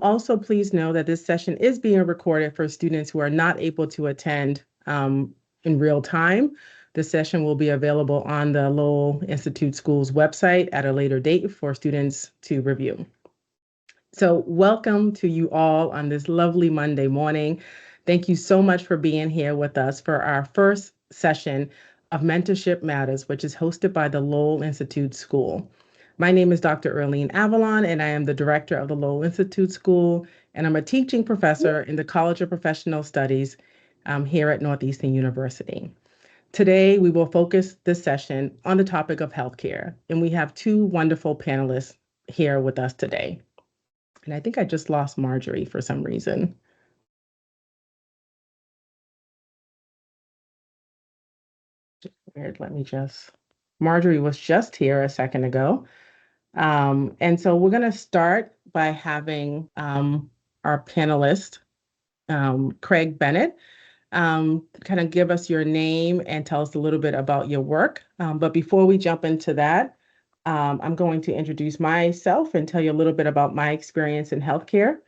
Also, please know that this session is being recorded for students who are not able to attend in real time. The session will be available on the Lowell Institute School's website at a later date for students to review. So welcome to you all on this lovely Monday morning. Thank you so much for being here with us for our first session of Mentorship Matters, which is hosted by the Lowell Institute School. My name is Dr. Earlene Avalón, and I am the director of the Lowell Institute School, and I'm a teaching professor in the College of Professional Studies here at Northeastern University. Today, we will focus this session on the topic of healthcare, and we have two wonderful panelists here with us today. And I think I just lost Marjorie for some reason. Weird, Marjorie was just here a second ago. And so we're gonna start by having our panelist, Craig Bennett, kind of give us your name and tell us a little bit about your work. But before we jump into that, I'm going to introduce myself and tell you a little bit about my experience in healthcare.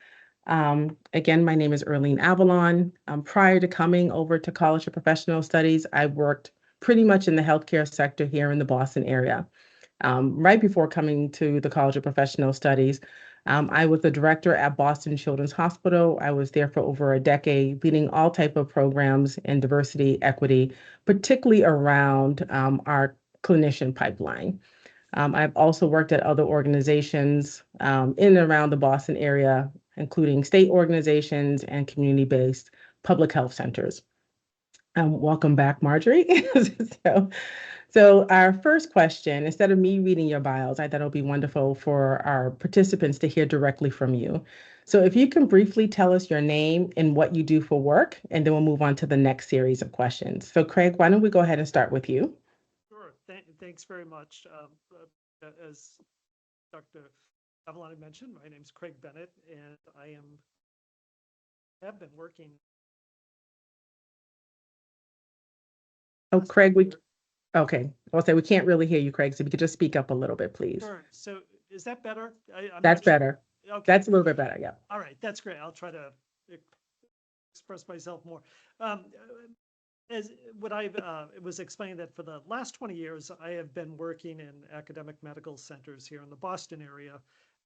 Again, my name is Earlene Avalón. Prior to coming over to College of Professional Studies, I worked pretty much in the healthcare sector here in the Boston area. Right before coming to the College of Professional Studies, I was the director at Boston Children's Hospital. I was there for over a decade, leading all type of programs in diversity, equity, particularly around our clinician pipeline. I've also worked at other organizations in and around the Boston area, including state organizations and community-based public health centers. Welcome back, Marjorie. So our first question, instead of me reading your bios, I thought it would be wonderful for our participants to hear directly from you. So if you can briefly tell us your name and what you do for work, and then we'll move on to the next series of questions. So Craig, why don't we go ahead and start with you? Sure. Thanks very much. As Dr. Avalon mentioned, my name is Craig Bennett, and I have been working. Oh, Craig, okay. I'll say we can't really hear you, Craig, so if you could just speak up a little bit, please. Sure. So is that better? That's better. Okay. That's a little bit better, yeah. All right, that's great. I'll try to express myself more. As what it was explained that for the last 20 years, I have been working in academic medical centers here in the Boston area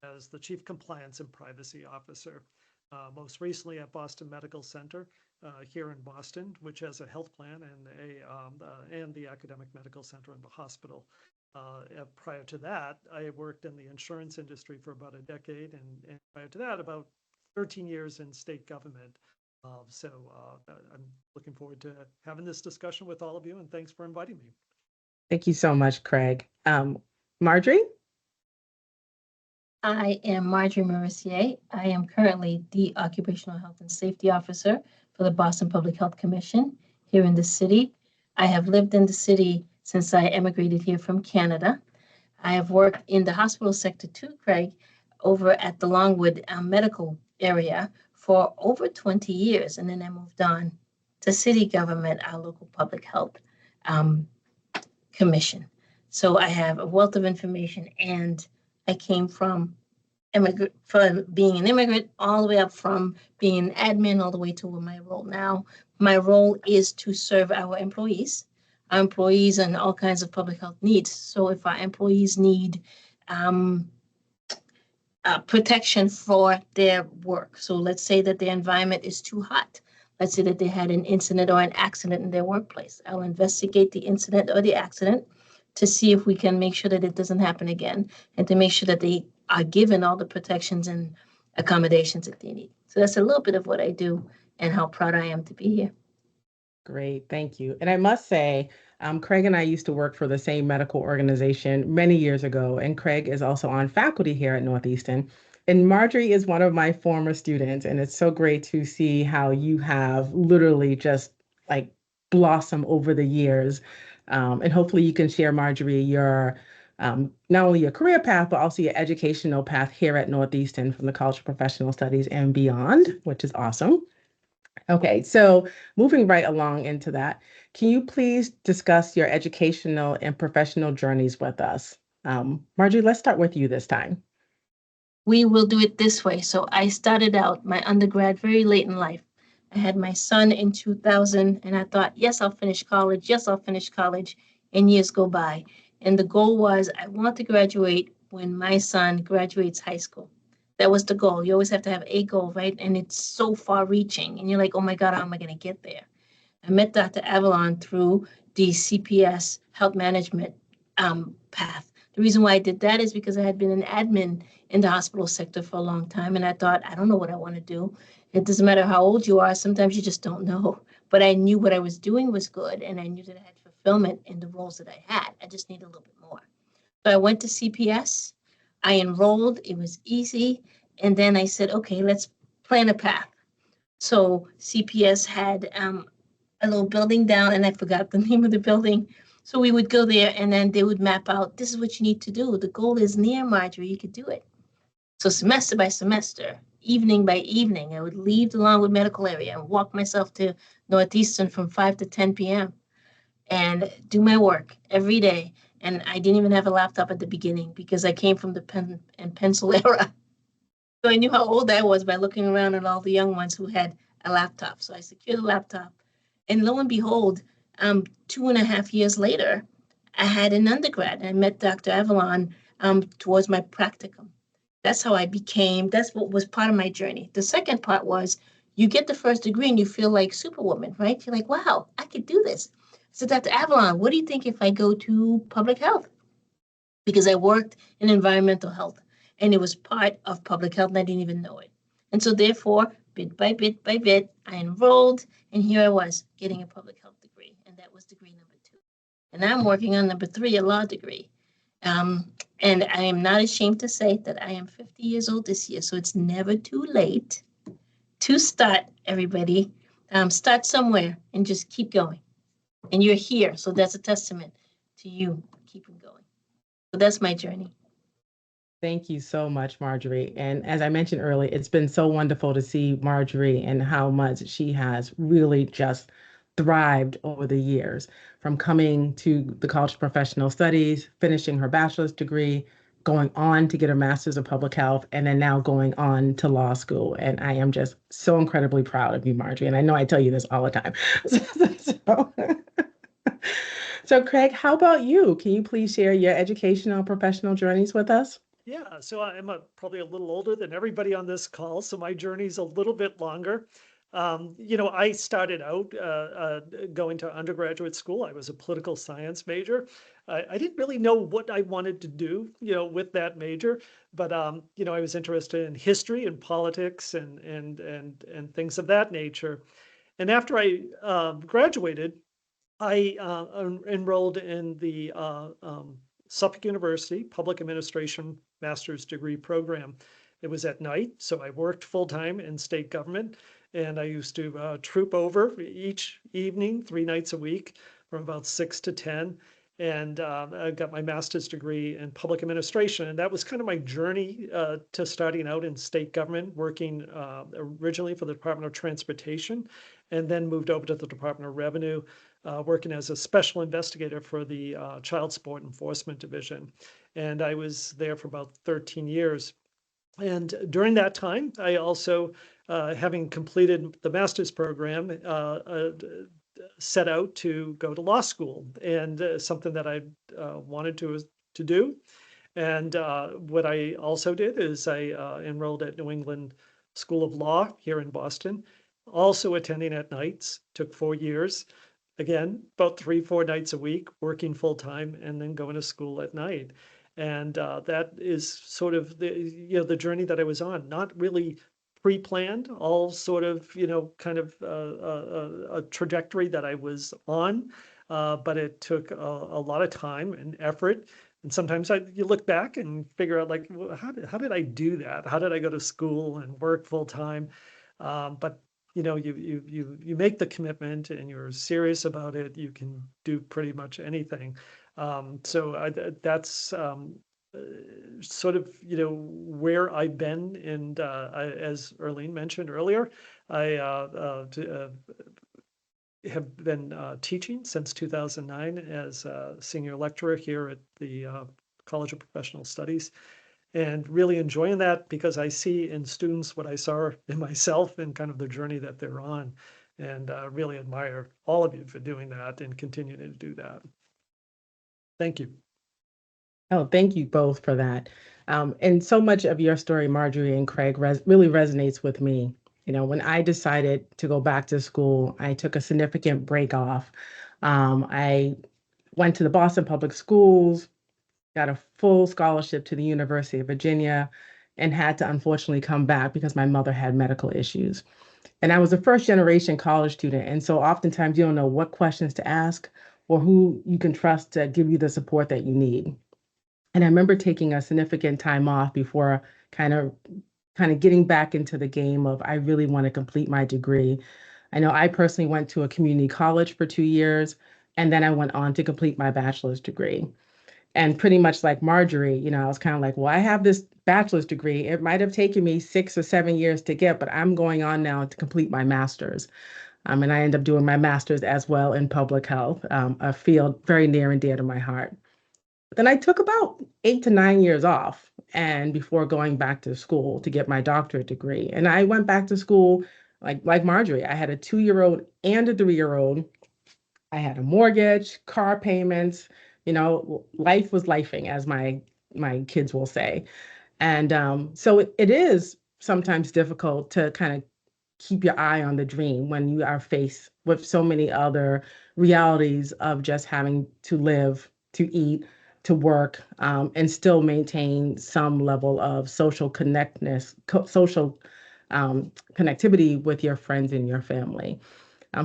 as the Chief Compliance and Privacy Officer. Most recently at Boston Medical Center here in Boston, which has a health plan and the academic medical center and the hospital. Prior to that, I worked in the insurance industry for about a decade, and prior to that, about 13 years in state government. So I'm looking forward to having this discussion with all of you, and thanks for inviting me. Thank you so much, Craig. Marjorie? I am Marjorie Merisier. I am currently the Occupational Health and Safety Officer for the Boston Public Health Commission here in the city. I have lived in the city since I emigrated here from Canada. I have worked in the hospital sector too, Craig, over at the Longwood medical area for over 20 years. And then I moved on to city government, our local public health commission. So I have a wealth of information, and I came from being an immigrant all the way up from being an admin all the way to my role now. My role is to serve our employees and all kinds of public health needs. So if our employees need protection for their work, so let's say that the environment is too hot. Let's say that they had an incident or an accident in their workplace. I'll investigate the incident or the accident to see if we can make sure that it doesn't happen again, and to make sure that they are given all the protections and accommodations that they need. So that's a little bit of what I do and how proud I am to be here. Great, thank you. And I must say, Craig and I used to work for the same medical organization many years ago, and Craig is also on faculty here at Northeastern. And Marjorie is one of my former students, and it's so great to see how you have literally just like blossomed over the years. And hopefully you can share, Marjorie, your not only your career path, but also your educational path here at Northeastern from the College of Professional Studies and beyond, which is awesome. Okay, so moving right along into that, can you please discuss your educational and professional journeys with us? Marjorie, let's start with you this time. we will do it this way. So I started out my undergrad very late in life. I had my son in 2000, and I thought, yes, I'll finish college. Yes, I'll finish college. And years go by. And the goal was I want to graduate when my son graduates high school. That was the goal. You always have to have a goal, right? And it's so far reaching. And you're like, oh my God, how am I going to get there? I met Dr. Avalón through the CPS health management path. The reason why I did that is because I had been an admin in the hospital sector for a long time. And I thought, I don't know what I want to do. It doesn't matter how old you are. Sometimes you just don't know. But I knew what I was doing was good. And I knew that I had fulfillment in the roles that I had. I just needed a little bit more. So I went to CPS. I enrolled. It was easy. And then I said, okay, let's plan a path. So CPS had a little building down, and I forgot the name of the building. So we would go there, and then they would map out, this is what you need to do. The goal is near, Marjorie, you could do it. So semester by semester, evening by evening, I would leave the Longwood Medical Area and walk myself to Northeastern from 5 to 10 p.m. and do my work every day. And I didn't even have a laptop at the beginning because I came from the pen and pencil era. So I knew how old I was by looking around at all the young ones who had a laptop. So I secured the laptop. And lo and behold, 2.5 years later, I had an undergrad. I met Dr. Avalón towards my practicum. That's how I became, that's what was part of my journey. The second part was you get the first degree and you feel like Superwoman, right? You're like, wow, I could do this. So Dr. Avalón, what do you think if I go to public health? Because I worked in environmental health and it was part of public health and I didn't even know it. And so therefore, bit by bit, I enrolled and here I was getting a public health degree. And that was degree number 2. And now I'm working on number 3, a law degree. And I am not ashamed to say that I am 50 years old this year. So it's never too late to start, everybody. Start somewhere and just keep going. And you're here. So that's a testament to you keeping going. So that's my journey. Thank you so much, Marjorie. And as I mentioned earlier, it's been so wonderful to see Marjorie and how much she has really just thrived over the years, from coming to the College of Professional Studies, finishing her bachelor's degree, going on to get her master's of public health, and then now going on to law school. And I am just so incredibly proud of you, Marjorie. And I know I tell you this all the time. So, Craig, how about you? Can you please share your educational and professional journeys with us? Yeah, so I'm probably a little older than everybody on this call, so my journey's a little bit longer. I started out going to undergraduate school. I was a political science major. I didn't really know what I wanted to do, with that major, but I was interested in history and politics and things of that nature. And after I graduated, I enrolled in the Suffolk University Public Administration Master's Degree Program. It was at night, so I worked full-time in state government, and I used to troop over each evening, 3 nights a week, from about 6 to 10, and I got my master's degree in public administration, and that was kind of my journey to starting out in state government, working originally for the Department of Transportation, and then moved over to the Department of Revenue, working as a special investigator for the Child Support Enforcement Division. And I was there for about 13 years. And during that time, I also, having completed the master's program, set out to go to law school, and something that I wanted to do. And what I also did is I enrolled at New England School of Law here in Boston, also attending at nights, took 4 years. Again, about 3-4 nights a week, working full time, and then going to school at night. And that is sort of the journey that I was on. Not really pre-planned, all sort of kind of a trajectory that I was on, but it took a lot of time and effort. And sometimes you look back and figure out, like, well, how did I do that? How did I go to school and work full time? But you make the commitment and you're serious about it, you can do pretty much anything. So that's sort of where I've been. And as Earlene mentioned earlier, I have been teaching since 2009 as a senior lecturer here at the College of Professional Studies. and really enjoying that because I see in students what I saw in myself and kind of the journey that they're on. And really admire all of you for doing that and continuing to do that. Thank you. Oh, thank you both for that. And so much of your story, Marjorie and Craig, really resonates with me. You know, when I decided to go back to school, I took a significant break off. I went to the Boston Public Schools, got a full scholarship to the University of Virginia, and had to unfortunately come back because my mother had medical issues. And I was a first generation college student. And so oftentimes you don't know what questions to ask or who you can trust to give you the support that you need. And I remember taking a significant time off before kind of getting back into the game of I really want to complete my degree. I know I personally went to a community college for 2 years, and then I went on to complete my bachelor's degree. And pretty much like Marjorie, you know, I was kind of like, well, I have this bachelor's degree. It might have taken me 6 or 7 years to get, but I'm going on now to complete my master's. And I ended up doing my master's as well in public health, a field very near and dear to my heart. But then I took about 8 to 9 years off and before going back to school to get my doctorate degree. And I went back to school like Marjorie. I had a 2-year-old and a 3-year-old. I had a mortgage, car payments, you know, life was lifing, as my kids will say. And so it is sometimes difficult to kind of keep your eye on the dream when you are faced with so many other realities of just having to live, to eat, to work, and still maintain some level of social social connectivity with your friends and your family.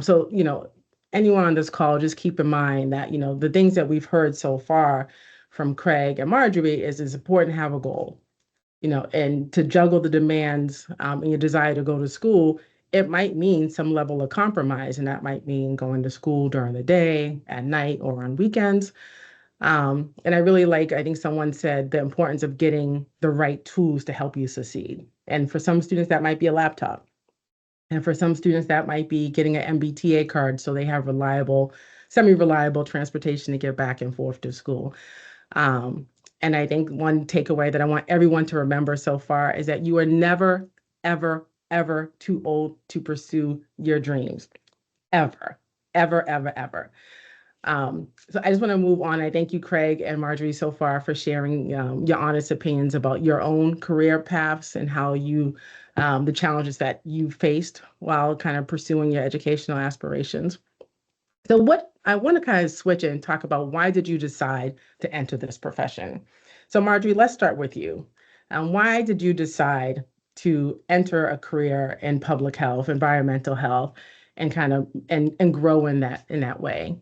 So, you know, anyone on this call, just keep in mind that, you know, the things that we've heard so far from Craig and Marjorie is it's important to have a goal, you know, and to juggle the demands and your desire to go to school. It might mean some level of compromise, and that might mean going to school during the day, at night, or on weekends. And I really like, I think someone said the importance of getting the right tools to help you succeed. And for some students, that might be a laptop. And for some students, that might be getting an MBTA card so they have reliable, semi-reliable transportation to get back and forth to school. Um, and I think one takeaway that I want everyone to remember so far is that you are never, ever, ever too old to pursue your dreams. Ever, ever, ever, ever. So I just want to move on. I thank you, Craig and Marjorie, so far for sharing your honest opinions about your own career paths and how you, the challenges that you faced while kind of pursuing your educational aspirations. So what I want to kind of switch and talk about, why did you decide to enter this profession? So Marjorie, let's start with you. Why did you decide to enter a career in public health, environmental health, and kind of and grow in that way?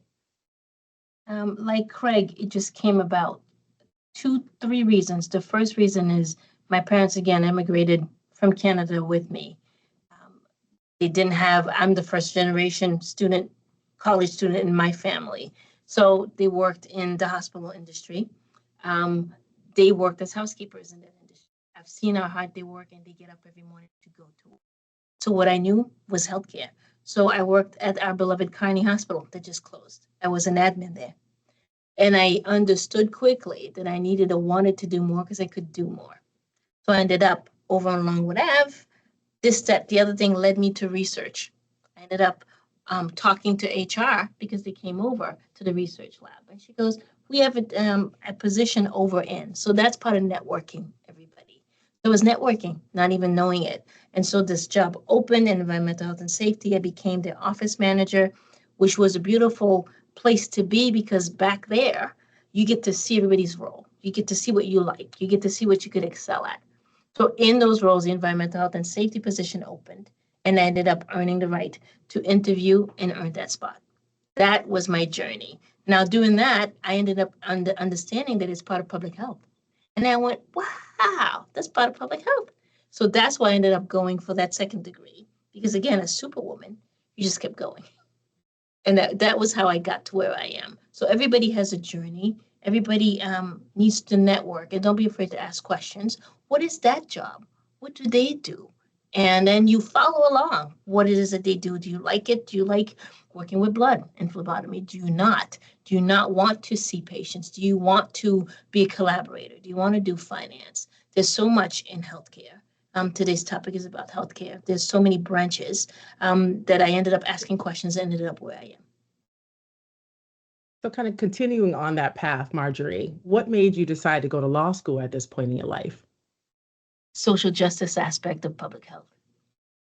Like Craig, it just came about 3 reasons. The first reason is my parents, again, immigrated from Canada with me. They didn't have, I'm the first generation student, college student in my family. So they worked in the hospital industry. They worked as housekeepers in that industry. I've seen how hard they work, and they get up every morning to go to work. So what I knew was healthcare. So I worked at our beloved Kearney Hospital that just closed. I was an admin there. And I understood quickly that I wanted to do more because I could do more. So I ended up over on Longwood Ave. This, that, the other thing led me to research. I ended up talking to HR because they came over to the research lab. And she goes, we have a position over in. So that's part of networking, everybody. So it was networking, not even knowing it. And so this job opened in environmental health and safety. I became their office manager, which was a beautiful place to be because back there, you get to see everybody's role. You get to see what you like. You get to see what you could excel at. So in those roles, the environmental health and safety position opened, and I ended up earning the right to interview and earn that spot. That was my journey. Now doing that, I ended up understanding that it's part of public health. And I went, wow, that's part of public health. So that's why I ended up going for that second degree. Because again, as Superwoman, you just kept going. And that was how I got to where I am. So everybody has a journey. Everybody needs to network, and don't be afraid to ask questions. What is that job? What do they do? And then you follow along. What it is that they do? Do you like it? Do you like working with blood and phlebotomy? Do you not? Do you not want to see patients? Do you want to be a collaborator? Do you want to do finance? There's so much in healthcare. Today's topic is about healthcare. There's so many branches that I ended up asking questions and ended up where I am. So kind of continuing on that path, Marjorie, what made you decide to go to law school at this point in your life? Social justice aspect of public health.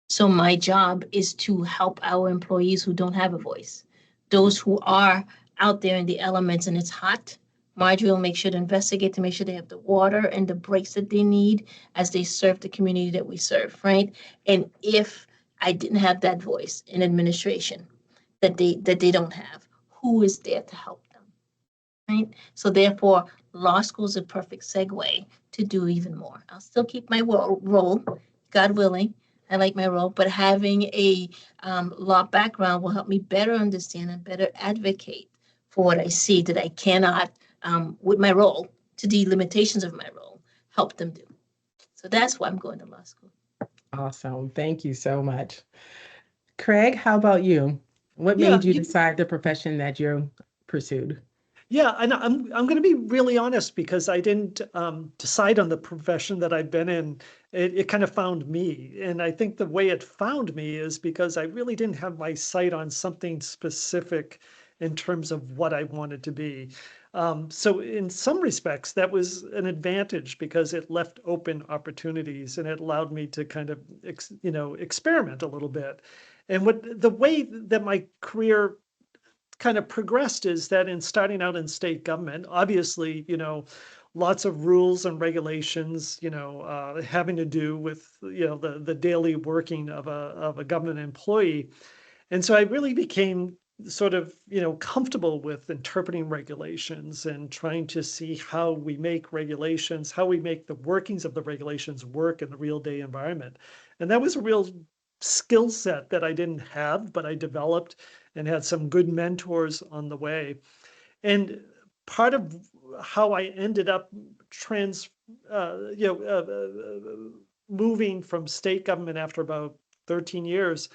So my job is to help our employees who don't have a voice, those who are out there in the elements and it's hot. Marjorie will make sure to investigate to make sure they have the water and the breaks that they need as they serve the community that we serve, right? And if I didn't have that voice in administration that they don't have, who is there to help them, right? So therefore, law school is a perfect segue to do even more. I'll still keep my role, God willing. I like my role, but having a law background will help me better understand and better advocate for what I see that I cannot, with my role, to the limitations of my role, help them do. So that's why I'm going to law school. Awesome. Thank you so much. Craig, how about you? What Yeah, made you decide the profession that you pursued? Yeah, and I'm going to be really honest because I didn't decide on the profession that I've been in. It kind of found me, and I think the way it found me is because I really didn't have my sight on something specific in terms of what I wanted to be. So in some respects, that was an advantage because it left open opportunities and it allowed me to kind of experiment a little bit. And the way that my career kind of progressed is that in starting out in state government, obviously, lots of rules and regulations, having to do with, the daily working of a government employee. And so I really became sort of, comfortable with interpreting regulations and trying to see how we make regulations, how we make the workings of the regulations work in the real day environment. And that was a real skill set that I didn't have, but I developed and had some good mentors on the way. And part of how I ended up moving from state government after about 13 years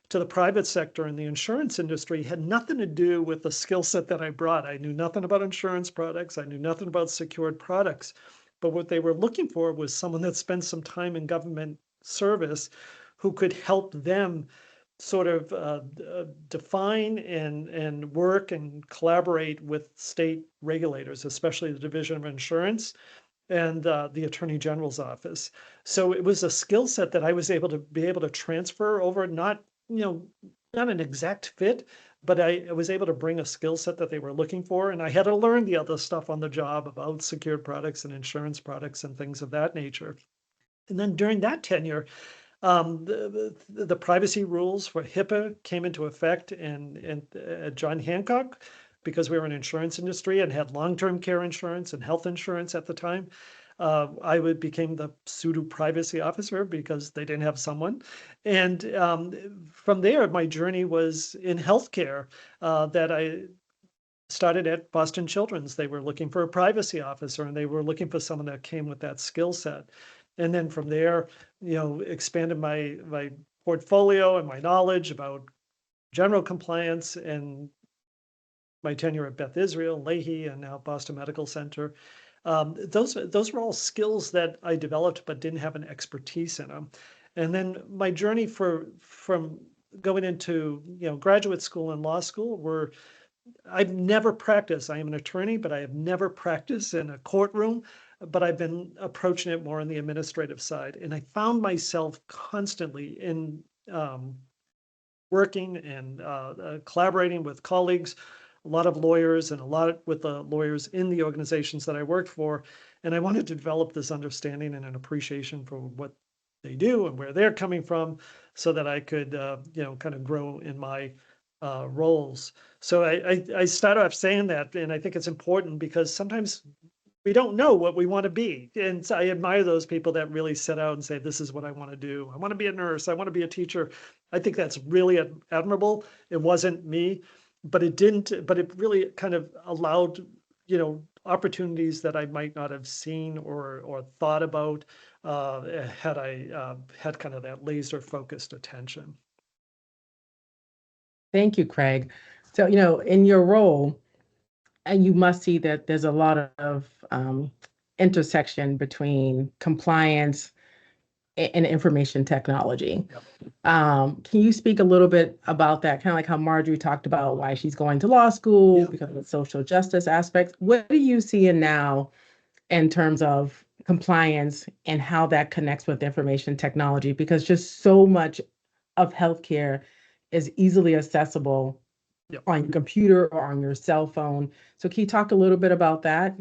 to the private sector in the insurance industry had nothing to do with the skill set that I brought. I knew nothing about insurance products. I knew nothing about secured products. But what they were looking for was someone that spent some time in government service who could help them sort of define and work and collaborate with state regulators, especially the Division of Insurance and the Attorney General's office. So it was a skill set that I was able to transfer over, not an exact fit, but I was able to bring a skill set that they were looking for. And I had to learn the other stuff on the job about secured products and insurance products and things of that nature. And then during that tenure, the privacy rules for HIPAA came into effect in John Hancock because we were in insurance industry and had long-term care insurance and health insurance at the time. I became the pseudo privacy officer because they didn't have someone. And from there, my journey was in healthcare that I started at Boston Children's. They were looking for a privacy officer and they were looking for someone that came with that skill set. And then from there, expanded my portfolio and my knowledge about general compliance and my tenure at Beth Israel, Leahy, and now Boston Medical Center. Those were all skills that I developed but didn't have an expertise in them. And then my journey from going into graduate school and law school I've never practiced. I am an attorney, but I have never practiced in a courtroom, but I've been approaching it more on the administrative side. And I found myself constantly in working and collaborating with colleagues, a lot of lawyers and a lot with the lawyers in the organizations that I worked for. And I wanted to develop this understanding and an appreciation for what they do and where they're coming from so that I could, kind of grow in my roles. So I start off saying that, and I think it's important because sometimes we don't know what we want to be. And so I admire those people that really set out and say, this is what I want to do. I want to be a nurse. I want to be a teacher. I think that's really admirable. It wasn't me, but it really kind of allowed, opportunities that I might not have seen or thought about had I had kind of that laser focused attention. Thank you, Craig. So, in your role, and you must see that there's a lot of intersection between compliance and information technology. Can you speak a little bit about that? Kind of like how Marjorie talked about why she's going to law school because of the social justice aspects. What do you see in now in terms of compliance and how that connects with information technology? Because just so much of healthcare is easily accessible on your computer or on your cell phone. So can you talk a little bit about that?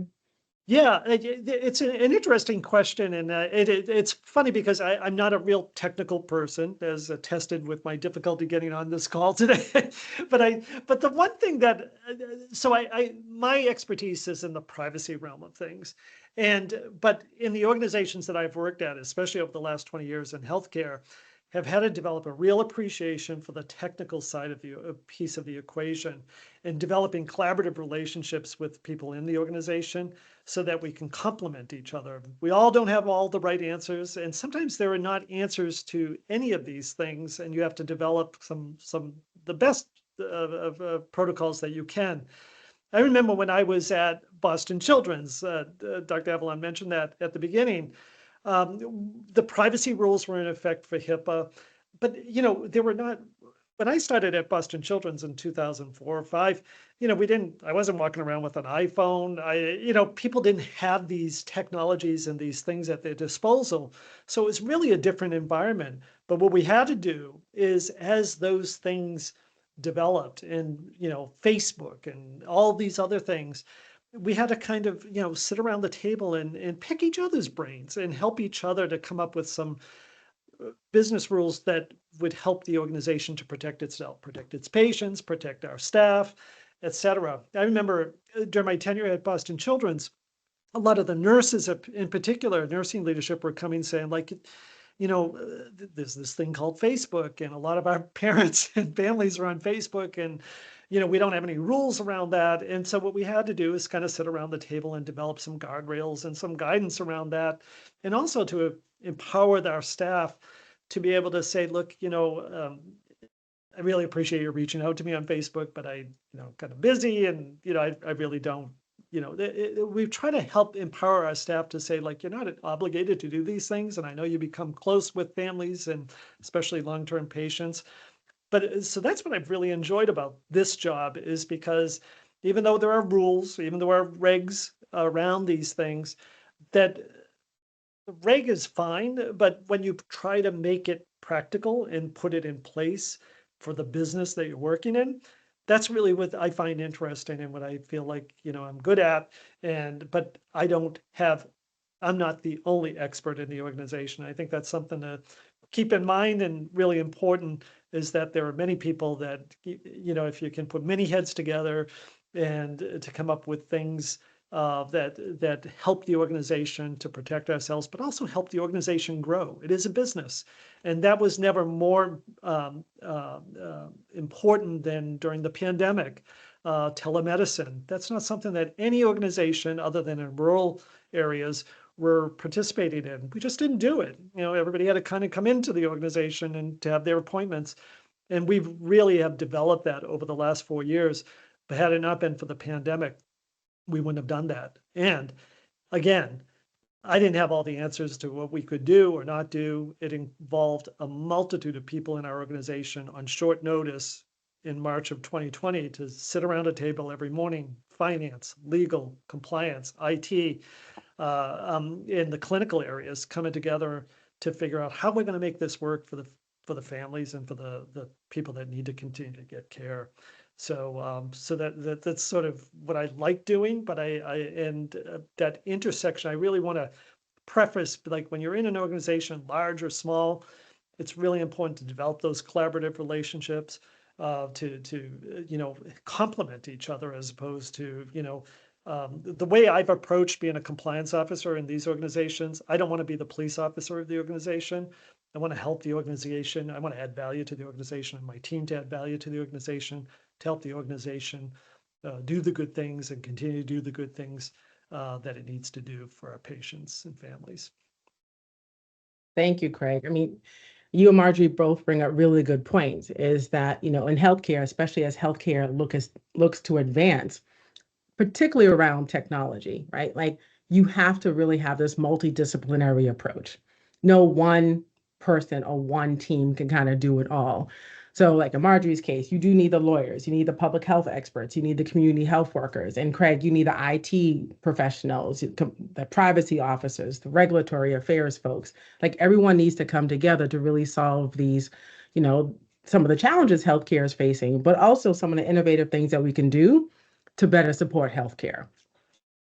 Yeah, it's an interesting question, and it's funny because I'm not a real technical person, as attested with my difficulty getting on this call today. But the one thing that, so my expertise is in the privacy realm of things, but in the organizations that I've worked at, especially over the last 20 years in healthcare, have had to develop a real appreciation for the technical side of the piece of the equation, and developing collaborative relationships with people in the organization so that we can complement each other. We all don't have all the right answers, and sometimes there are not answers to any of these things, and you have to develop the best protocols that you can. I remember when I was at Boston Children's, Dr. Avalón mentioned that at the beginning. The privacy rules were in effect for HIPAA, but they were not. When I started at Boston Children's in 2004 or 5, I wasn't walking around with an iPhone. People didn't have these technologies and these things at their disposal. So it was really a different environment. But what we had to do is, as those things developed, and Facebook and all these other things, we had to kind of, sit around the table and pick each other's brains and help each other to come up with some business rules that would help the organization to protect itself, protect its patients, protect our staff, etc. I remember during my tenure at Boston Children's, a lot of the nurses in particular, nursing leadership, were coming saying, like, there's this thing called Facebook, and a lot of our parents and families are on Facebook, and we don't have any rules around that. And so what we had to do is kind of sit around the table and develop some guardrails and some guidance around that, and also to empower our staff to be able to say, look, I really appreciate you reaching out to me on Facebook, but I, kind of busy, and I really don't. We've tried to help empower our staff to say, like, you're not obligated to do these things, and I know you become close with families and especially long-term patients. But so that's what I've really enjoyed about this job, is because even though there are rules, even though there are regs around these things, that the reg is fine, but when you try to make it practical and put it in place for the business that you're working in, that's really what I find interesting and what I feel like, I'm good at. But I'm not the only expert in the organization. I think that's something to keep in mind, and really important is that there are many people that, if you can put many heads together and to come up with things that help the organization to protect ourselves, but also help the organization grow. It is a business, and that was never more important than during the pandemic. Telemedicine, that's not something that any organization other than in rural areas were participating in. We just didn't do it. Everybody had to kind of come into the organization and to have their appointments. And we really have developed that over the last 4 years. But had it not been for the pandemic, we wouldn't have done that. And again, I didn't have all the answers to what we could do or not do. It involved a multitude of people in our organization on short notice in March of 2020 to sit around a table every morning: finance, legal, compliance, IT, in the clinical areas, coming together to figure out how we're going to make this work for the families and for the people that need to continue to get care. So that's sort of what I like doing. But that intersection, I really want to preface, like, when you're in an organization, large or small, it's really important to develop those collaborative relationships, to complement each other, as opposed to the way I've approached being a compliance officer in these organizations. I don't want to be the police officer of the organization. I want to help the organization. I want to add value to the organization, and my team to add value to the organization, to help the organization do the good things and continue to do the good things that it needs to do for our patients and families. Thank you, Craig. I mean, you and Marjorie both bring up really good points, is that, in healthcare, especially as healthcare looks to advance, particularly around technology, right? Like, you have to really have this multidisciplinary approach. No one person or one team can kind of do it all. So like in Marjorie's case, you do need the lawyers, you need the public health experts, you need the community health workers, and Craig, you need the IT professionals, the privacy officers, the regulatory affairs folks. Like everyone needs to come together to really solve these, you know, some of the challenges healthcare is facing, but also some of the innovative things that we can do to better support healthcare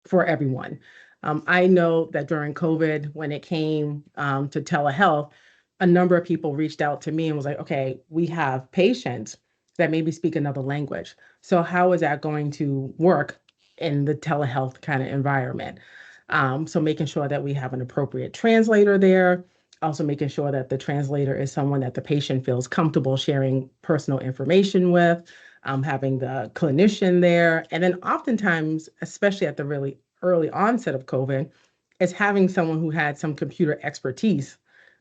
for everyone. I know that during COVID, when it came to telehealth, a number of people reached out to me and was like, okay, we have patients that maybe speak another language. So how is that going to work in the telehealth kind of environment? So making sure that we have an appropriate translator there, also making sure that the translator is someone that the patient feels comfortable sharing personal information with, having the clinician there. And then oftentimes, especially at the really early onset of COVID, is having someone who had some computer expertise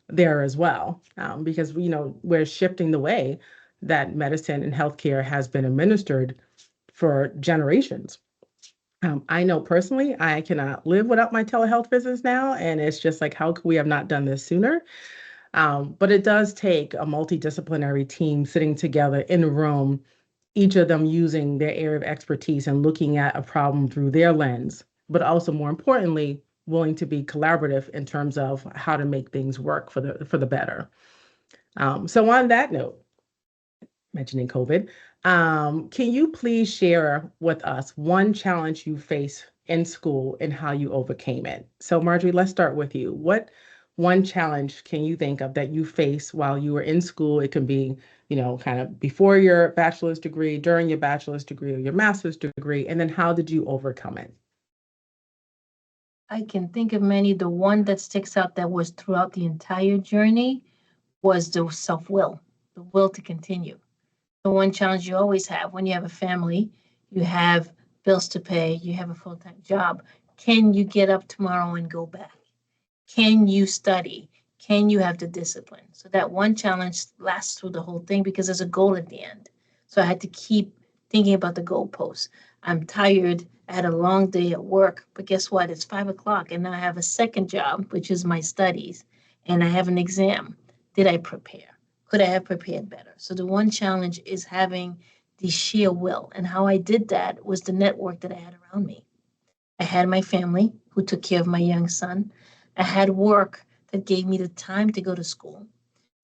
there as well, because we're shifting the way that medicine and healthcare has been administered for generations. I know personally, I cannot live without my telehealth visits now, and it's just like, how could we have not done this sooner? But it does take a multidisciplinary team sitting together in a room, each of them using their area of expertise and looking at a problem through their lens, but also more importantly, willing to be collaborative in terms of how to make things work for the better. So on that note, mentioning COVID, can you please share with us one challenge you face in school and how you overcame it? So Marjorie, let's start with you. What one challenge can you think of that you faced while you were in school? It can be, kind of before your bachelor's degree, during your bachelor's degree, or your master's degree, and then how did you overcome it? I can think of many. The one that sticks out that was throughout the entire journey was the self-will, the will to continue. The one challenge you always have when you have a family, you have bills to pay, you have a full-time job. Can you get up tomorrow and go back? Can you study? Can you have the discipline? So that one challenge lasts through the whole thing because there's a goal at the end. So I had to keep thinking about the goalposts. I'm tired. I had a long day at work, but guess what? It's 5 o'clock and now I have a second job, which is my studies, and I have an exam. Did I prepare? Could I have prepared better? So the one challenge is having the sheer will. And how I did that was the network that I had around me. I had my family who took care of my young son. I had work that gave me the time to go to school,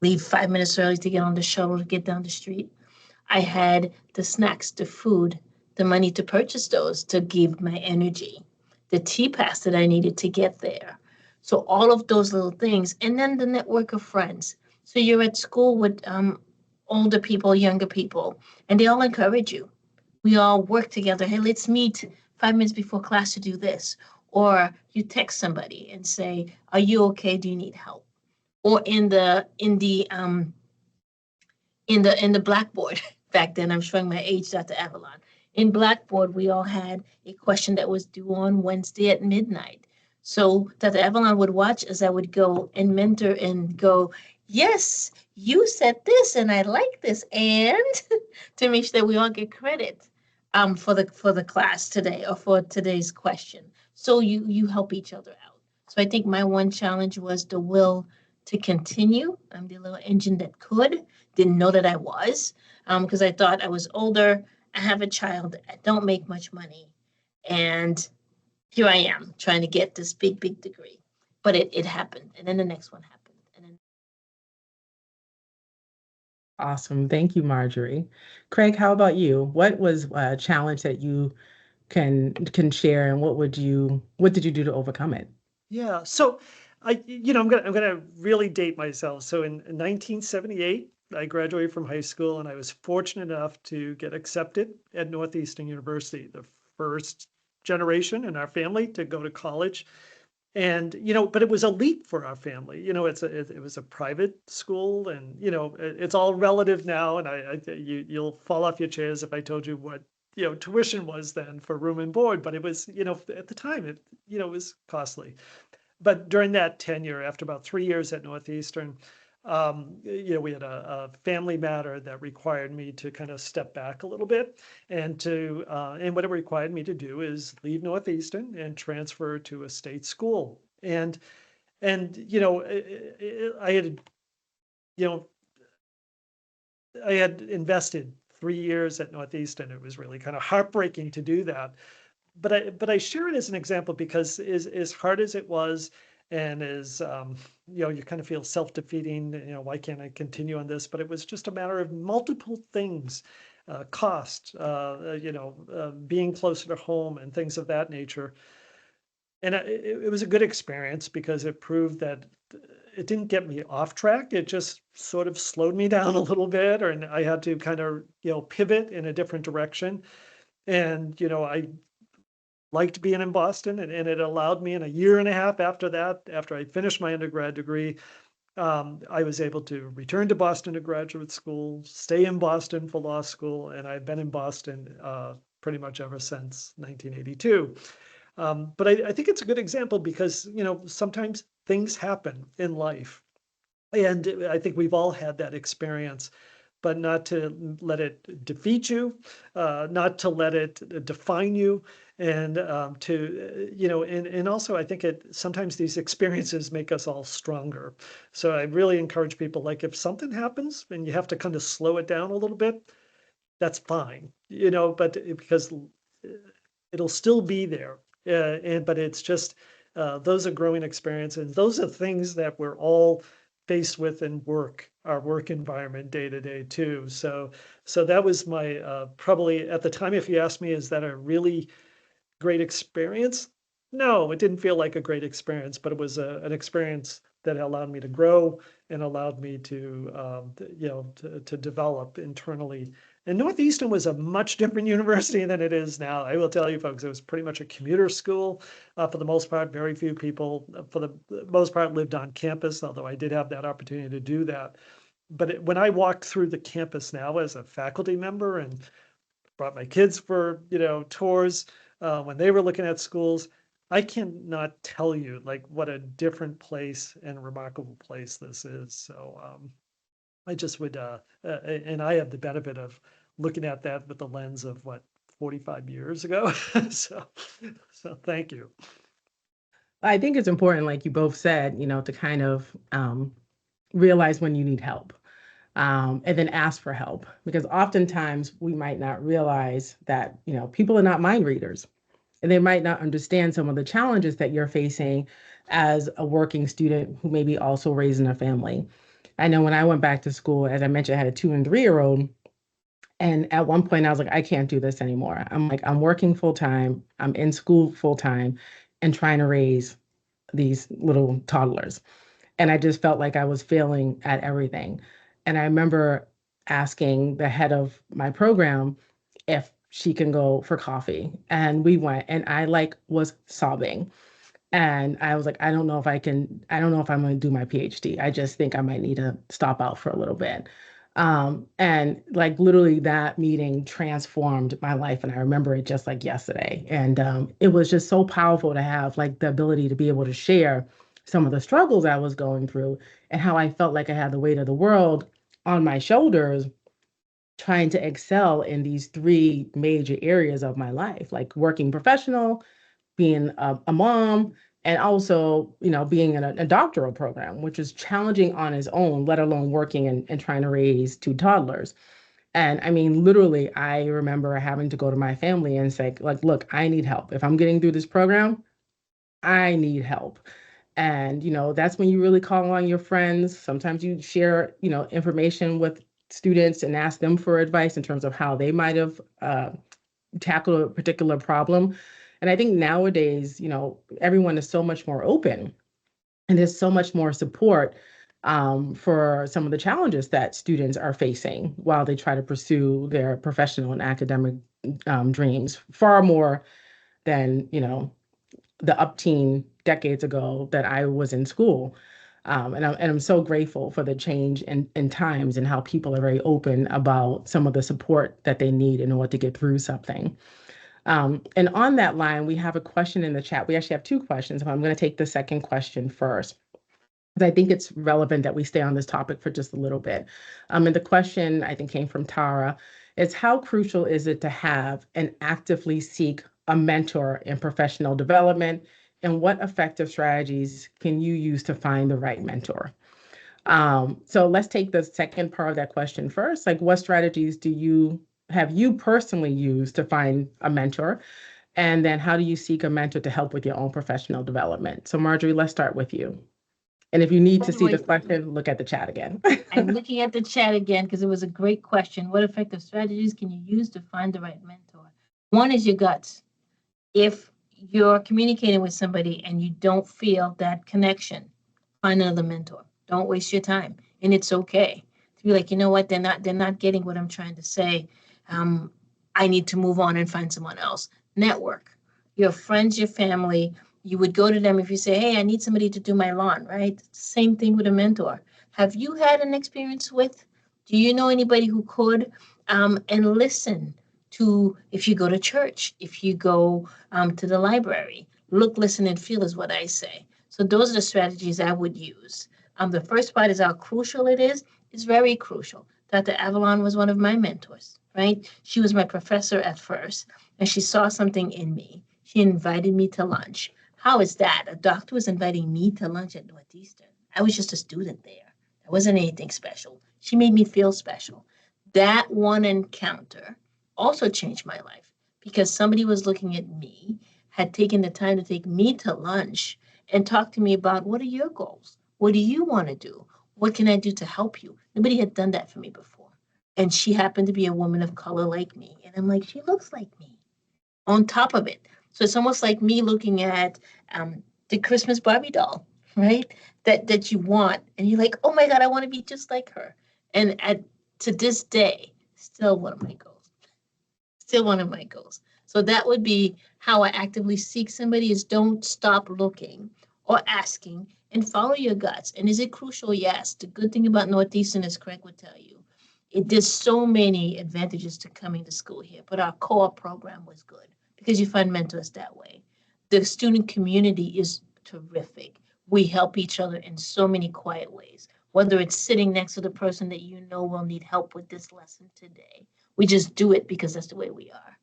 leave 5 minutes early to get on the shuttle to get down the street. I had the snacks, the food, the money to purchase those to give my energy, the tea pass that I needed to get there. So all of those little things, and then the network of friends. So you're at school with older people, younger people, and they all encourage you. We all work together. Hey, let's meet 5 minutes before class to do this. Or you text somebody and say, "Are you okay? Do you need help?" Or in the Blackboard back then, I'm showing my age, Dr. Avalon. In Blackboard, we all had a question that was due on Wednesday at midnight. So Dr. Avalon would watch as I would go and mentor and go, "Yes, you said this and I like this," and to make sure that we all get credit for the class today or for today's question. So you help each other out. So I think my one challenge was the will to continue. I'm the little engine that didn't know that I was, because I thought I was older. I have a child. I don't make much money. And here I am trying to get this big, big degree. But it happened. And then the next one happened. And then Awesome. Thank you, Marjorie. Craig, how about you? What was a challenge that you can share, and what did you do to overcome it? Yeah. So I'm gonna really date myself. So in 1978, I graduated from high school, and I was fortunate enough to get accepted at Northeastern University, the first generation in our family to go to college. And but it was a leap for our family. It was a private school, and it's all relative now. And you'll fall off your chairs if I told you what tuition was then for room and board, but it was at the time it was costly. But during that tenure, after about 3 years at Northeastern, we had a family matter that required me to kind of step back a little bit, and what it required me to do is leave Northeastern and transfer to a state school. And I had, I had invested 3 years at Northeastern. It was really kind of heartbreaking to do that. But I share it as an example because as hard as it was, and as you kind of feel self-defeating, why can't I continue on this? But it was just a matter of multiple things, cost, being closer to home and things of that nature. And it was a good experience because it proved that it didn't get me off track. It just sort of slowed me down a little bit, and I had to kind of, pivot in a different direction. And, I liked being in Boston, and it allowed me in a year and a half after that, after I finished my undergrad degree, I was able to return to Boston to graduate school, stay in Boston for law school, and I've been in Boston pretty much ever since 1982. But I think it's a good example because, sometimes things happen in life. And I think we've all had that experience, but not to let it defeat you, not to let it define you. And and also I think sometimes these experiences make us all stronger. So I really encourage people, like, if something happens and you have to kind of slow it down a little bit, that's fine, but because it'll still be there. But it's just, those are growing experiences. Those are things that we're all faced with in our work environment day to day too. So that was my, probably at the time, if you asked me, is that a really great experience? No, it didn't feel like a great experience, but it was an experience that allowed me to grow and allowed me to, to develop internally. And Northeastern was a much different university than it is now. I will tell you, folks, it was pretty much a commuter school for the most part. Very few people, for the most part, lived on campus, although I did have that opportunity to do that. But when I walk through the campus now as a faculty member and brought my kids for, tours, when they were looking at schools, I cannot tell you like what a different place and remarkable place this is. So I just would, and I have the benefit of looking at that with the lens of 45 years ago. so thank you. I think it's important, like you both said, to kind of realize when you need help, and then ask for help, because oftentimes we might not realize that, people are not mind readers, and they might not understand some of the challenges that you're facing as a working student who may be also raising a family. I know when I went back to school, as I mentioned, I had a 2 and 3-year-old. And at one point I was like, I can't do this anymore. I'm working full time, I'm in school full time and trying to raise these little toddlers. And I just felt like I was failing at everything. And I remember asking the head of my program if she can go for coffee. And we went, and I was sobbing. And I was like, I don't know if I'm going to do my PhD. I just think I might need to stop out for a little bit. And like literally that meeting transformed my life. And I remember it just like yesterday. And it was just so powerful to have like the ability to be able to share some of the struggles I was going through and how I felt like I had the weight of the world on my shoulders, trying to excel in these 3 major areas of my life, like working professional, being a mom, and also, being in a doctoral program, which is challenging on its own, let alone working and trying to raise 2 toddlers. And I mean, literally, I remember having to go to my family and say, like, look, I need help. If I'm getting through this program, I need help. And, that's when you really call on your friends. Sometimes you share, information with students and ask them for advice in terms of how they might have tackled a particular problem. And I think nowadays, everyone is so much more open and there's so much more support for some of the challenges that students are facing while they try to pursue their professional and academic dreams, far more than, the upteen decades ago that I was in school. And I'm so grateful for the change in times and how people are very open about some of the support that they need in order to get through something. And on that line, we have a question in the chat. We actually have 2 questions, but I'm going to take the second question first. But I think it's relevant that we stay on this topic for just a little bit. And the question I think came from Tara. Is how crucial is it to have and actively seek a mentor in professional development? And what effective strategies can you use to find the right mentor? So let's take the second part of that question first. Like, what strategies have you personally used to find a mentor? And then how do you seek a mentor to help with your own professional development? So Marjorie, let's start with you. And if you need to see the question, look at the chat again. I'm looking at the chat again because it was a great question. What effective strategies can you use to find the right mentor? One is your guts. If you're communicating with somebody and you don't feel that connection, find another mentor. Don't waste your time. And it's okay to be like, you know what, they're not getting what I'm trying to say. I need to move on and find someone else. Network. Your friends, your family, you would go to them if you say, hey, I need somebody to do my lawn, right? Same thing with a mentor. Have you had an experience with? Do you know anybody who could? And listen to, if you go to church, if you go to the library, look, listen, and feel is what I say. So those are the strategies I would use. The first part is how crucial it is. It's very crucial. Dr. Avalón was one of my mentors, right? She was my professor at first, and she saw something in me. She invited me to lunch. How is that? A doctor was inviting me to lunch at Northeastern. I was just a student there. There wasn't anything special. She made me feel special. That one encounter also changed my life because somebody was looking at me, had taken the time to take me to lunch and talk to me about, what are your goals? What do you want to do? What can I do to help you? Nobody had done that for me before. And she happened to be a woman of color like me. And I'm like, she looks like me on top of it. So it's almost like me looking at the Christmas Barbie doll, right? That you want. And you're like, oh my God, I want to be just like her. And to this day, still one of my goals. Still one of my goals. So that would be how I actively seek somebody, is don't stop looking or asking and follow your guts. And is it crucial? Yes. The good thing about Northeastern, as Craig would tell you, there's so many advantages to coming to school here, but our co-op program was good because you find mentors that way. The student community is terrific. We help each other in so many quiet ways, whether it's sitting next to the person that you know will need help with this lesson today. We just do it because that's the way we are.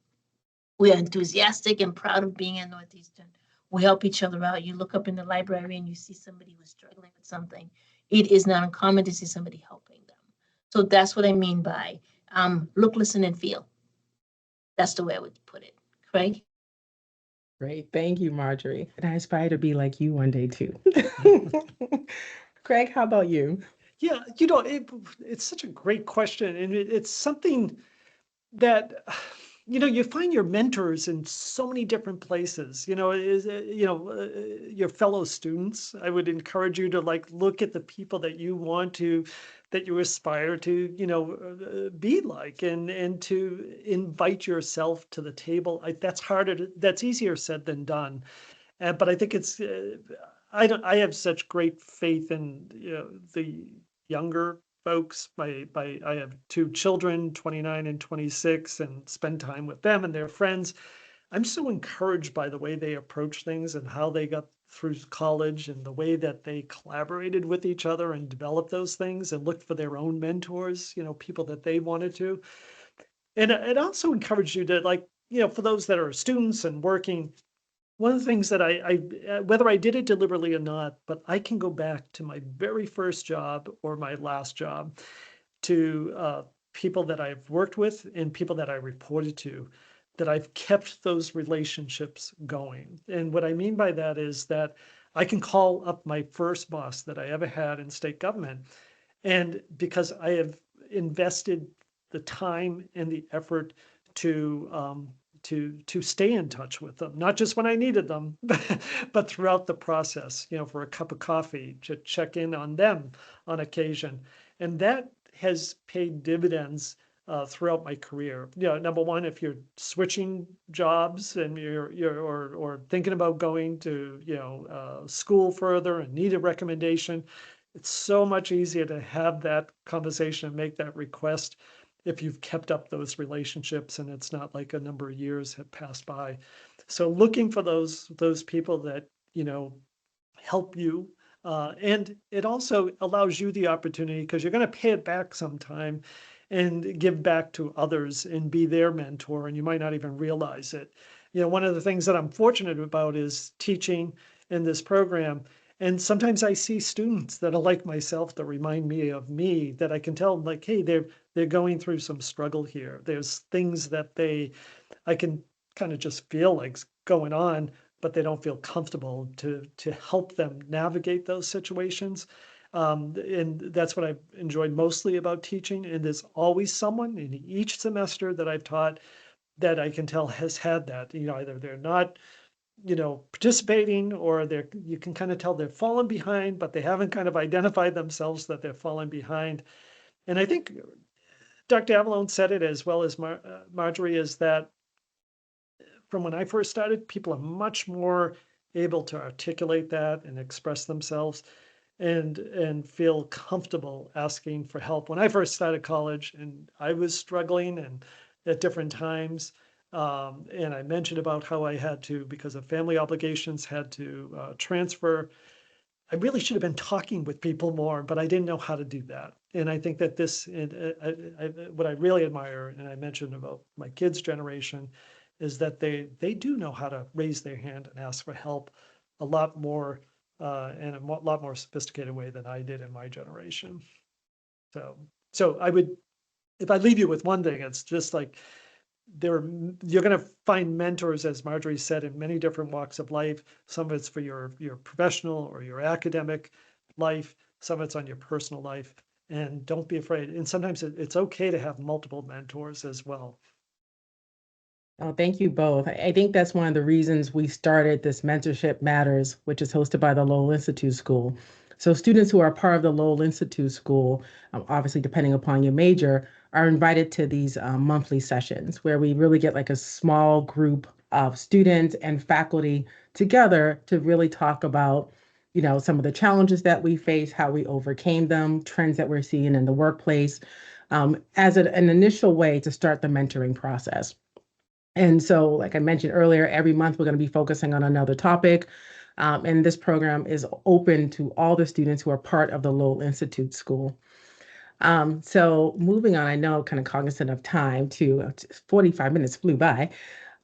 We are enthusiastic and proud of being at Northeastern. We help each other out. You look up in the library and you see somebody who's struggling with something. It is not uncommon to see somebody helping them. So that's what I mean by look, listen, and feel. That's the way I would put it. Craig? Great. Thank you, Marjorie. And I aspire to be like you one day too. Craig, how about you? Yeah, it's such a great question, and it's something that you find your mentors in so many different places. Your fellow students. I would encourage you to look at the people that you aspire to be like, and to invite yourself to the table. That's easier said than done, but I think it's I have such great faith in the younger folks. I have two children, 29 and 26, and spend time with them and their friends. I'm so encouraged by the way they approach things and how they got through college and the way that they collaborated with each other and developed those things and looked for their own mentors, people that they wanted to. And it also encouraged you to for those that are students and working, one of the things that I whether I did it deliberately or not, but I can go back to my very first job or my last job, to people that I've worked with and people that I reported to, that I've kept those relationships going. And what I mean by that is that I can call up my first boss that I ever had in state government, and because I have invested the time and the effort to stay in touch with them, not just when I needed them, but throughout the process, for a cup of coffee, to check in on them on occasion. And that has paid dividends throughout my career. Number one, if you're switching jobs and or thinking about going to school further and need a recommendation, it's so much easier to have that conversation and make that request if you've kept up those relationships and it's not like a number of years have passed by. So looking for those people that help you And it also allows you the opportunity, because you're going to pay it back sometime and give back to others and be their mentor, and you might not even realize it. One of the things that I'm fortunate about is teaching in this program. And sometimes I see students that are like myself that remind me of me, that I can tell, like, hey, they're going through some struggle here. There's things that I can kind of just feel like's going on, but they don't feel comfortable to help them navigate those situations. And that's what I've enjoyed mostly about teaching. And there's always someone in each semester that I've taught that I can tell has had that. Either they're not participating, or you can kind of tell they're falling behind, but they haven't kind of identified themselves that they're falling behind. And I think Dr. Avalón said it as well as Marjorie, is that from when I first started, people are much more able to articulate that and express themselves and feel comfortable asking for help. When I first started college and I was struggling and at different times, and I mentioned about how I had to, because of family obligations, had to transfer. I really should have been talking with people more, but I didn't know how to do that. And I think that what I really admire, and I mentioned about my kids' generation, is that they do know how to raise their hand and ask for help a lot more, in a lot more sophisticated way than I did in my generation. So if I leave you with one thing, it's just like, you're going to find mentors, as Marjorie said, in many different walks of life. Some of it's for your professional or your academic life. Some of it's on your personal life. And don't be afraid. And sometimes it's okay to have multiple mentors as well. Oh, thank you both. I think that's one of the reasons we started this Mentorship Matters, which is hosted by the Lowell Institute School. So students who are part of the Lowell Institute School, obviously depending upon your major, are invited to these monthly sessions where we really get like a small group of students and faculty together to really talk about, some of the challenges that we face, how we overcame them, trends that we're seeing in the workplace, as an initial way to start the mentoring process. And so, like I mentioned earlier, every month we're going to be focusing on another topic. And this program is open to all the students who are part of the Lowell Institute School. So moving on, I know kind of cognizant of time too, 45 minutes flew by.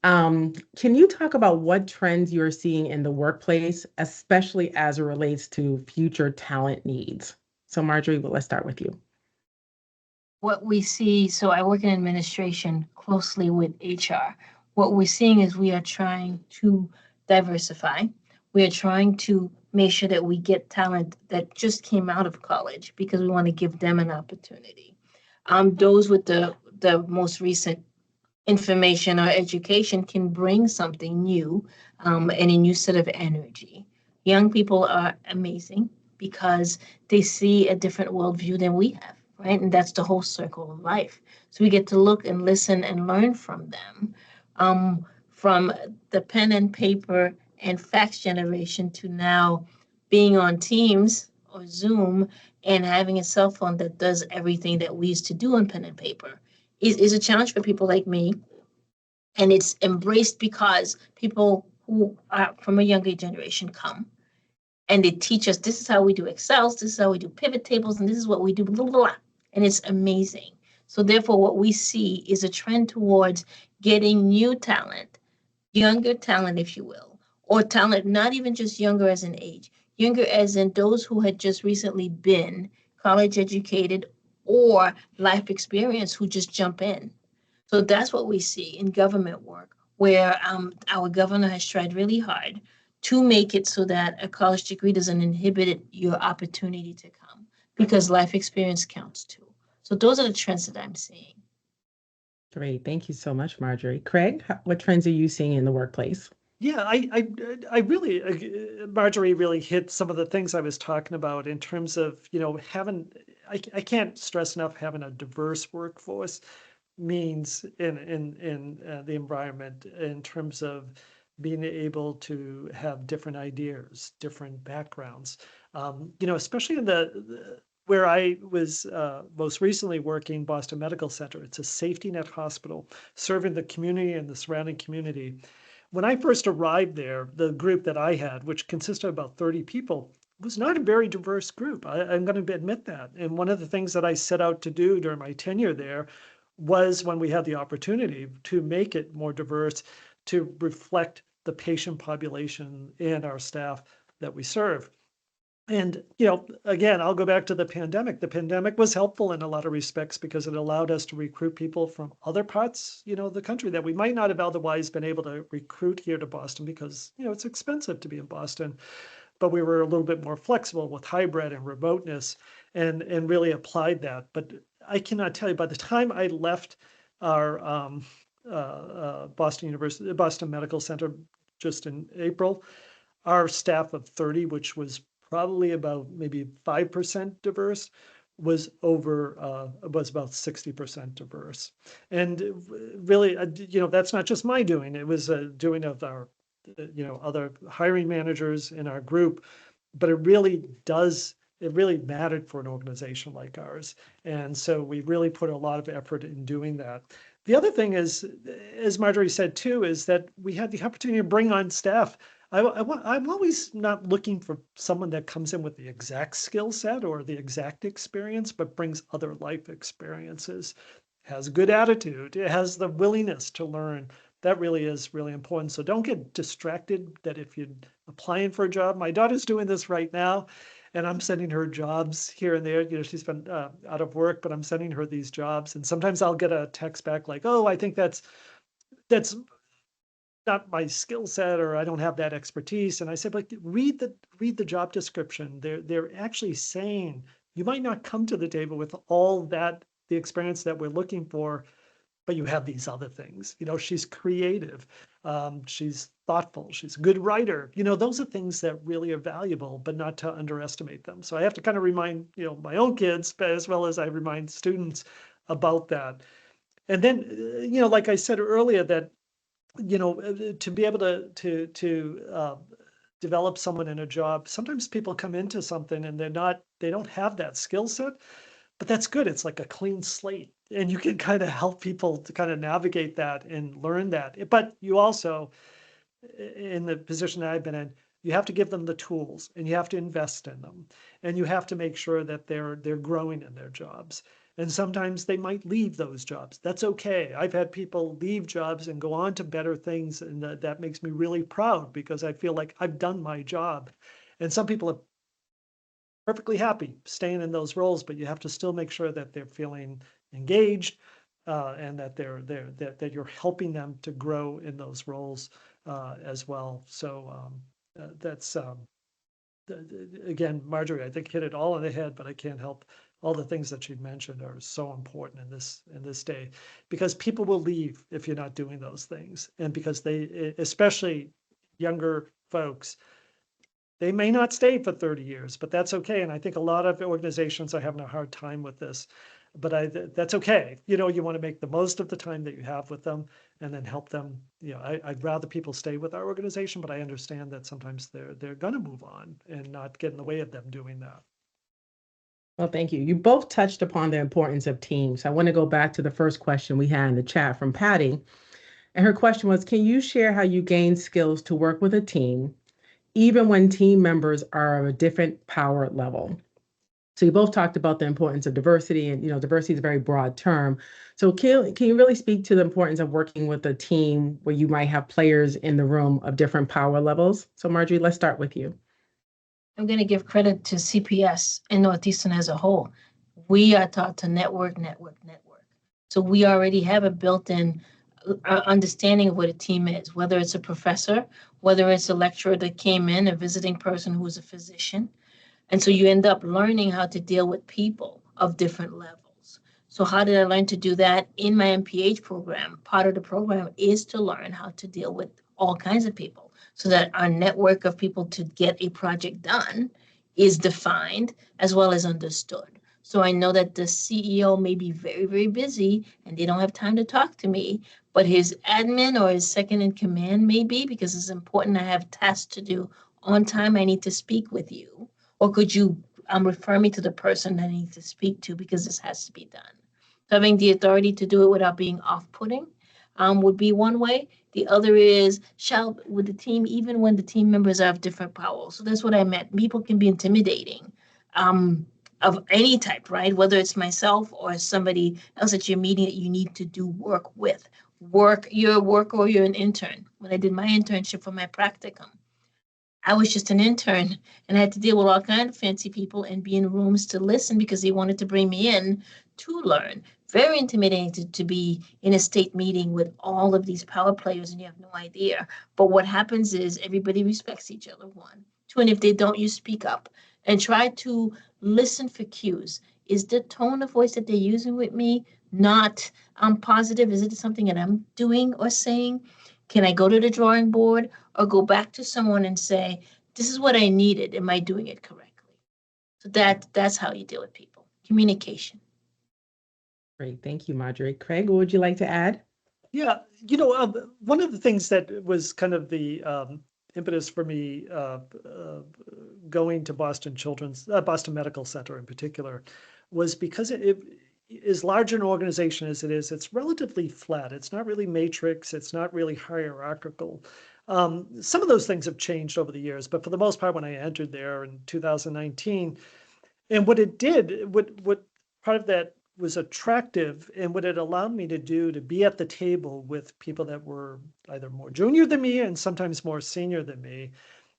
Can you talk about what trends you're seeing in the workplace, especially as it relates to future talent needs? So Marjorie, let's start with you. What we see, so I work in administration closely with HR. What we're seeing is we are trying to diversify. We are trying to make sure that we get talent that just came out of college, because we want to give them an opportunity. Those with the most recent information or education can bring something new, and a new set of energy. Young people are amazing because they see a different worldview than we have, right? And that's the whole circle of life. So we get to look and listen and learn from them, from the pen and paper and fax generation to now being on Teams or Zoom and having a cell phone that does everything that we used to do on pen and paper is a challenge for people like me. And it's embraced because people who are from a younger generation come and they teach us, this is how we do Excels, this is how we do pivot tables, and this is what we do, blah, blah, blah. And it's amazing. So therefore, what we see is a trend towards getting new talent, younger talent, if you will, or talent, not even just younger as an age, younger as in those who had just recently been college educated or life experience who just jump in. So that's what we see in government work, where our governor has tried really hard to make it so that a college degree doesn't inhibit your opportunity to come, because life experience counts too. So those are the trends that I'm seeing. Great. Thank you so much, Marjorie. Craig, what trends are you seeing in the workplace? Yeah, I really, Marjorie really hit some of the things I was talking about in terms of, having, I can't stress enough, having a diverse workforce means in the environment, in terms of being able to have different ideas, different backgrounds. Especially in where I was most recently working, Boston Medical Center. It's a safety net hospital serving the community and the surrounding community. When I first arrived there, the group that I had, which consisted of about 30 people, was not a very diverse group. I'm going to admit that. And one of the things that I set out to do during my tenure there was, when we had the opportunity to make it more diverse, to reflect the patient population and our staff that we serve. And, again, I'll go back to the pandemic. The pandemic was helpful in a lot of respects because it allowed us to recruit people from other parts, of the country that we might not have otherwise been able to recruit here to Boston because, it's expensive to be in Boston. But we were a little bit more flexible with hybrid and remoteness and really applied that. But I cannot tell you, by the time I left our Boston Medical Center just in April, our staff of 30, which was probably about maybe 5% diverse, was about 60% diverse. And really, that's not just my doing. It was a doing of our, other hiring managers in our group, but it really mattered for an organization like ours. And so we really put a lot of effort in doing that. The other thing is, as Marjorie said too, is that we had the opportunity to bring on staff. I'm always not looking for someone that comes in with the exact skill set or the exact experience, but brings other life experiences, has good attitude, it has the willingness to learn. That really is really important. So don't get distracted that if you're applying for a job, my daughter's doing this right now, and I'm sending her jobs here and there. She's been out of work, but I'm sending her these jobs. And sometimes I'll get a text back like, oh, I think that's not my skill set, or I don't have that expertise. And I said, but read the job description. They're actually saying you might not come to the table with all that, the experience that we're looking for, but you have these other things. She's creative, she's thoughtful, she's a good writer. Those are things that really are valuable, but not to underestimate them. So I have to kind of remind, my own kids, but as well as I remind students about that. And then, like I said earlier, that to be able to develop someone in a job, sometimes people come into something and they don't have that skill set, but that's good. It's like a clean slate, and you can kind of help people to kind of navigate that and learn that. But you also, in the position that I've been in, you have to give them the tools, and you have to invest in them, and you have to make sure that they're growing in their jobs. And sometimes they might leave those jobs. That's okay. I've had people leave jobs and go on to better things, and that makes me really proud because I feel like I've done my job. And some people are perfectly happy staying in those roles, but you have to still make sure that they're feeling engaged, and that that you're helping them to grow in those roles as well. So that's again, Marjorie, I think hit it all on the head, but I can't help. All the things that you mentioned are so important in this day, because people will leave if you're not doing those things, and because they, especially younger folks, they may not stay for 30 years, but that's okay. And I think a lot of organizations are having a hard time with this, but that's okay. You want to make the most of the time that you have with them, and then help them. I'd rather people stay with our organization, but I understand that sometimes they're going to move on and not get in the way of them doing that. Well, thank you. You both touched upon the importance of teams. I want to go back to the first question we had in the chat from Patty. And her question was, can you share how you gain skills to work with a team, even when team members are of a different power level? So you both talked about the importance of diversity, and diversity is a very broad term. So can you really speak to the importance of working with a team where you might have players in the room of different power levels? So Marjorie, let's start with you. I'm going to give credit to CPS and Northeastern as a whole. We are taught to network. So we already have a built-in understanding of what a team is, whether it's a professor, whether it's a lecturer that came in, a visiting person who's a physician. And so you end up learning how to deal with people of different levels. So how did I learn to do that in my MPH program? Part of the program is to learn how to deal with all kinds of people, so that our network of people to get a project done is defined as well as understood. So I know that the CEO may be very, very busy and they don't have time to talk to me, but his admin or his second in command may be, because it's important. I have tasks to do on time. I need to speak with you. Or could you refer me to the person I need to speak to, because this has to be done. So having the authority to do it without being off-putting would be one way. The other is shall with the team, even when the team members have different powers. So that's what I meant. People can be intimidating. Of any type, right? Whether it's myself or somebody else that you're meeting that you need to do work with. You're a worker or you're an intern. When I did my internship for my practicum, I was just an intern and I had to deal with all kinds of fancy people and be in rooms to listen because they wanted to bring me in to learn. Very intimidating to be in a state meeting with all of these power players and you have no idea. But what happens is everybody respects each other, one. Two, and if they don't, you speak up and try to listen for cues. Is the tone of voice that they're using with me not positive? Is it something that I'm doing or saying? Can I go to the drawing board or go back to someone and say, this is what I needed. Am I doing it correctly? So that's how you deal with people. Communication. Great. Thank you, Marjorie. Craig, what would you like to add? Yeah, one of the things that was kind of the impetus for me going to Boston Medical Center in particular, was because it is large an organization as it is, it's relatively flat. It's not really matrix. It's not really hierarchical. Some of those things have changed over the years, but for the most part, when I entered there in 2019, and what it did, what part of that was attractive and what it allowed me to do to be at the table with people that were either more junior than me and sometimes more senior than me.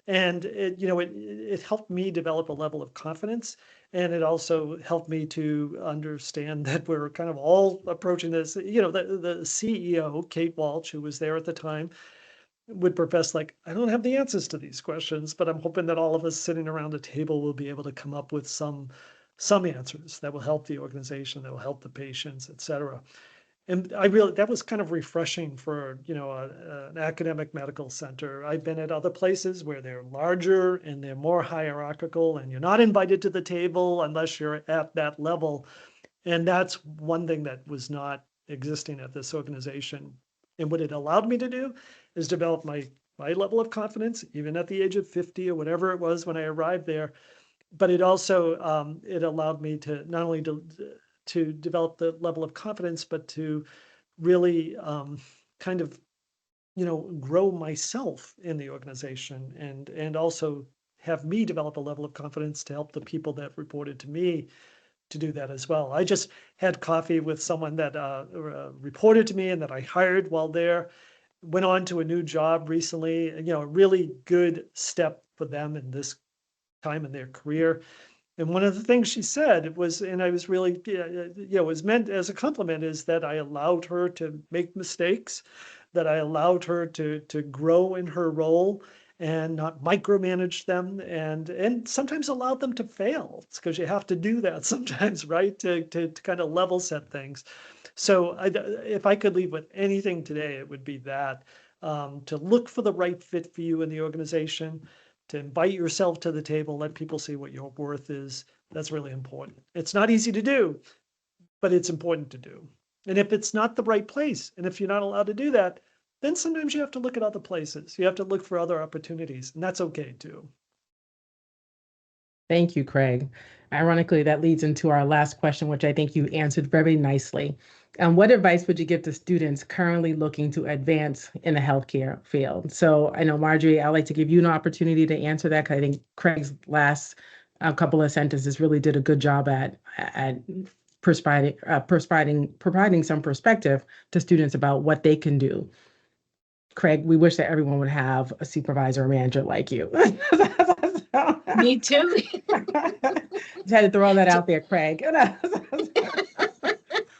And it helped me develop a level of confidence. And it also helped me to understand that we're kind of all approaching this, the CEO, Kate Walsh, who was there at the time, would profess like, I don't have the answers to these questions, but I'm hoping that all of us sitting around a table will be able to come up with some answers that will help the organization, that will help the patients, et cetera. And that was kind of refreshing for, an academic medical center. I've been at other places where they're larger and they're more hierarchical and you're not invited to the table unless you're at that level. And that's one thing that was not existing at this organization. And what it allowed me to do is develop my level of confidence, even at the age of 50 or whatever it was when I arrived there. But it also, it allowed me to not only to develop the level of confidence, but to really kind of, grow myself in the organization and also have me develop a level of confidence to help the people that reported to me to do that as well. I just had coffee with someone that reported to me and that I hired while there, went on to a new job recently, a really good step for them in this time in their career. And one of the things she said was, and I was really, it was meant as a compliment, is that I allowed her to make mistakes, that I allowed her to grow in her role and not micromanage them and sometimes allow them to fail. It's because you have to do that sometimes, right? To kind of level set things. So if I could leave with anything today, it would be that, to look for the right fit for you in the organization, to invite yourself to the table, let people see what your worth is. That's really important. It's not easy to do, but it's important to do. And if it's not the right place, and if you're not allowed to do that, then sometimes you have to look at other places. You have to look for other opportunities, and that's okay too. Thank you, Craig. Ironically, that leads into our last question, which I think you answered very nicely. What advice would you give to students currently looking to advance in the healthcare field? So I know, Marjorie, I'd like to give you an opportunity to answer that because I think Craig's last couple of sentences really did a good job at providing some perspective to students about what they can do. Craig, we wish that everyone would have a supervisor or manager like you. Me too. Just had to throw that out there, Craig.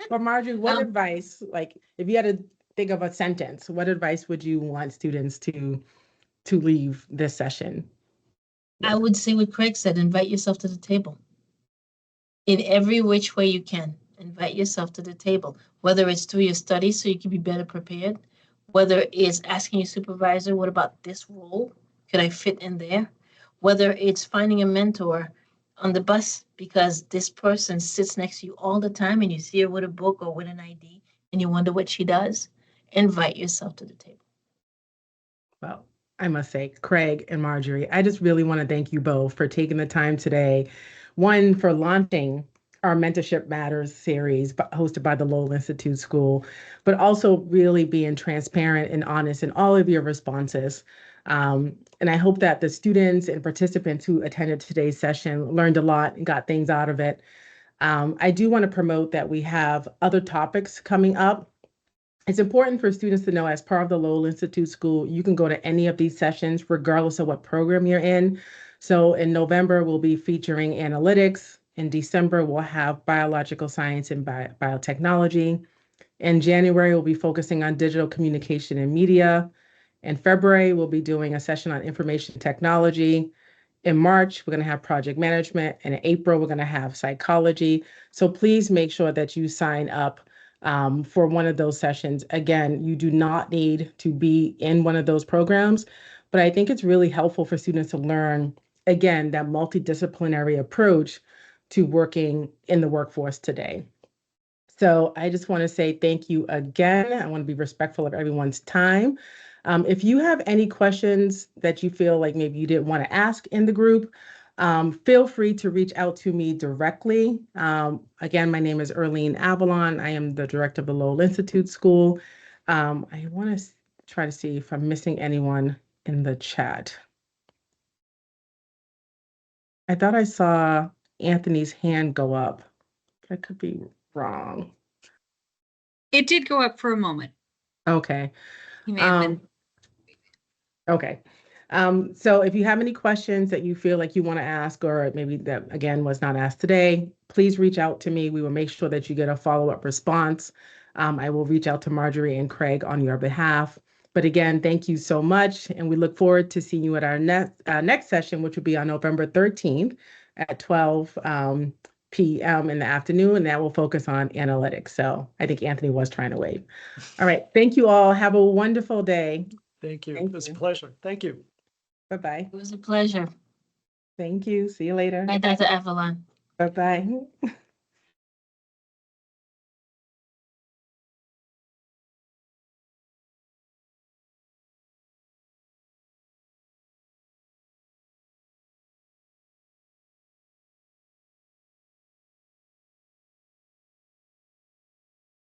But Marjorie, what advice, like if you had to think of a sentence, what advice would you want students to leave this session? I would say what Craig said, invite yourself to the table. In every which way you can, invite yourself to the table, whether it's through your studies so you can be better prepared, whether it's asking your supervisor, what about this role? Could I fit in there? Whether it's finding a mentor on the bus because this person sits next to you all the time and you see her with a book or with an ID and you wonder what she does, invite yourself to the table. Well, I must say, Craig and Marjorie, I just really want to thank you both for taking the time today. One, for launching our Mentorship Matters series hosted by the Lowell Institute School, but also really being transparent and honest in all of your responses. And I hope that the students and participants who attended today's session learned a lot and got things out of it. I do want to promote that we have other topics coming up. It's important for students to know, as part of the Lowell Institute School, you can go to any of these sessions regardless of what program you're in. So in November, we'll be featuring analytics. In December, we'll have biological science and biotechnology. In January, we'll be focusing on digital communication and media. In February, we'll be doing a session on information technology. In March, we're going to have project management. And in April, we're going to have psychology. So please make sure that you sign up for one of those sessions. Again, you do not need to be in one of those programs, but I think it's really helpful for students to learn, again, that multidisciplinary approach to working in the workforce today. So I just want to say thank you again. I want to be respectful of everyone's time. If you have any questions that you feel like maybe you didn't want to ask in the group, feel free to reach out to me directly. Again, my name is Earlene Avalón. I am the director of the Lowell Institute School. I want to try to see if I'm missing anyone in the chat. I thought I saw Anthony's hand go up. I could be wrong. It did go up for a moment. Okay. He may have been. Okay. So if you have any questions that you feel like you want to ask, or maybe that again was not asked today, please reach out to me. We will make sure that you get a follow-up response. I will reach out to Marjorie and Craig on your behalf. But again, thank you so much. And we look forward to seeing you at our next session, which will be on November 13th at 12 p.m. in the afternoon. And that will focus on analytics. So I think Anthony was trying to wave. All right. Thank you all. Have a wonderful day. Thank you. Thank It was a you. pleasure. Thank you. Bye-bye. It was a pleasure. Thank you. See you later. Bye, Dr. Avalon. Bye-bye.